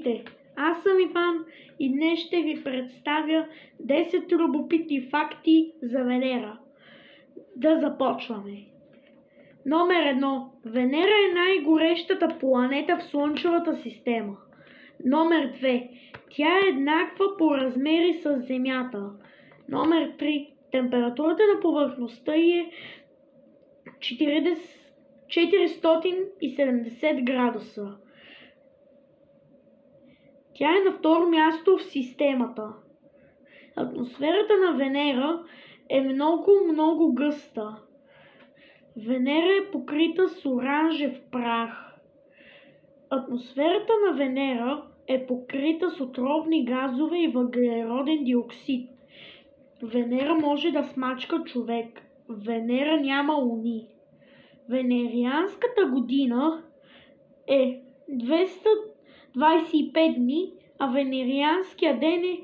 Здравейте! Аз съм Иван и днес ще ви представя 10 любопитни факти за Венера. Да започваме! Номер 1. Венера е най-горещата планета в Слънчевата система. Номер 2. Тя е еднаква по размери с Земята. Номер 3. Температурата на повърхността е 470 градуса. Тя е на второ място в системата. Атмосферата на Венера е много гъста. Венера е покрита с оранжев прах. Атмосферата на Венера е покрита с отровни газове и въглероден диоксид. Венера може да смачка човек. Венера няма луни. Венерианската година е 225 дни, а венерианския ден е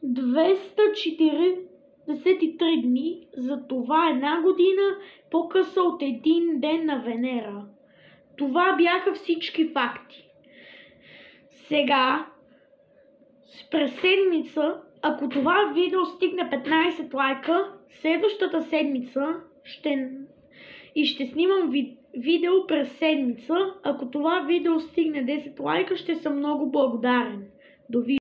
243 дни. Затова една година по-къса от един ден на Венера. Това бяха всички факти. Сега, през седмица, ако това видео стигне 15 лайка, следващата седмица ще снимам видео през седмица. Ако това видео стигне 10 лайка, ще съм много благодарен. Довиждане!